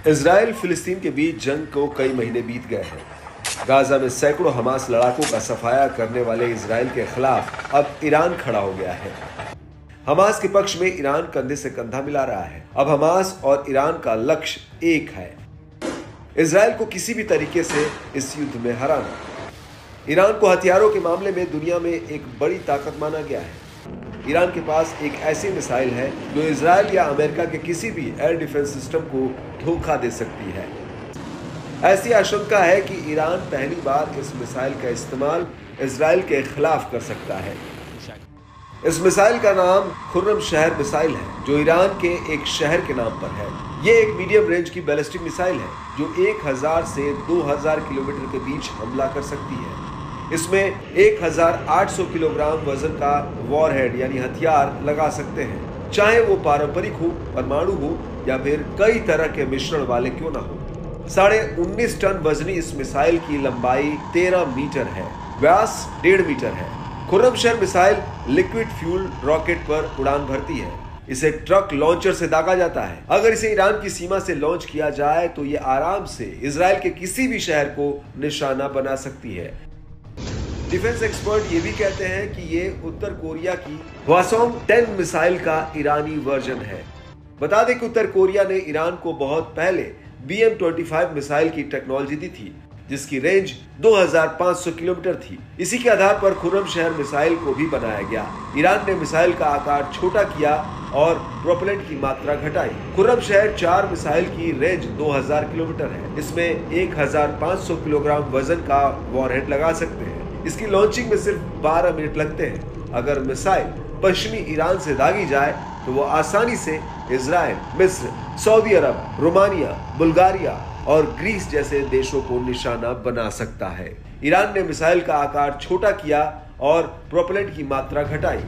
Israel फिलिस्तीन के बीच जंग को कई महीने बीत गए हैं। गाजा में सैकड़ों हमास लड़ाकों का सफाया करने वाले इजराइल के खिलाफ अब ईरान खड़ा हो गया है। हमास के पक्ष में ईरान कंधे से कंधा मिला रहा है। अब हमास और ईरान का लक्ष्य एक है, इजराइल को किसी भी तरीके से इस युद्ध में हराना। ईरान को हथियारों के मामले में दुनिया में एक बड़ी ताकत माना गया है। ईरान के पास एक ऐसी मिसाइल है जो इजराइल या अमेरिका के किसी भी एयर डिफेंस सिस्टम को धोखा दे सकती है। ऐसी आशंका है कि ईरान पहली बार इस मिसाइल का इस्तेमाल इजराइल के खिलाफ कर सकता है। इस मिसाइल का नाम खुर्रम शहर मिसाइल है, जो ईरान के एक शहर के नाम पर है। ये एक मीडियम रेंज की बैलिस्टिक मिसाइल है जो 1000 से 2000 किलोमीटर के बीच हमला कर सकती है। इसमें 1800 किलोग्राम वजन का वॉरहेड यानी हथियार लगा सकते हैं, चाहे वो पारंपरिक हो, परमाणु हो या फिर कई तरह के मिश्रण वाले क्यों ना हो। 19.5 टन वजनी इस मिसाइल की लंबाई 13 मीटर है, व्यास 1.5 मीटर है। खुर्रम शहर मिसाइल लिक्विड फ्यूल रॉकेट पर उड़ान भरती है। इसे ट्रक लॉन्चर से दागा जाता है। अगर इसे ईरान की सीमा से लॉन्च किया जाए तो ये आराम से इजराइल के किसी भी शहर को निशाना बना सकती है। डिफेंस एक्सपर्ट ये भी कहते हैं कि ये उत्तर कोरिया की हवासोंग 10 मिसाइल का ईरानी वर्जन है। बता दें कि उत्तर कोरिया ने ईरान को बहुत पहले BM-25 मिसाइल की टेक्नोलॉजी दी थी, जिसकी रेंज 2500 किलोमीटर थी। इसी के आधार पर खुर्रम शहर मिसाइल को भी बनाया गया। ईरान ने मिसाइल का आकार छोटा किया और प्रोपेलेंट की मात्रा घटाई। खुर्रम शहर 4 मिसाइल की रेंज 2000 किलोमीटर है। इसमें 1500 किलोग्राम वजन का वॉरहेड लगा सकते हैं। इसकी लॉन्चिंग में सिर्फ 12 मिनट लगते हैं। अगर मिसाइल पश्चिमी ईरान से दागी जाए तो वो आसानी से इजराइल, मिस्र, सऊदी अरब, रोमानिया, बुल्गारिया और ग्रीस जैसे देशों को निशाना बना सकता है। ईरान ने मिसाइल का आकार छोटा किया और प्रोपेलेंट की मात्रा घटाई।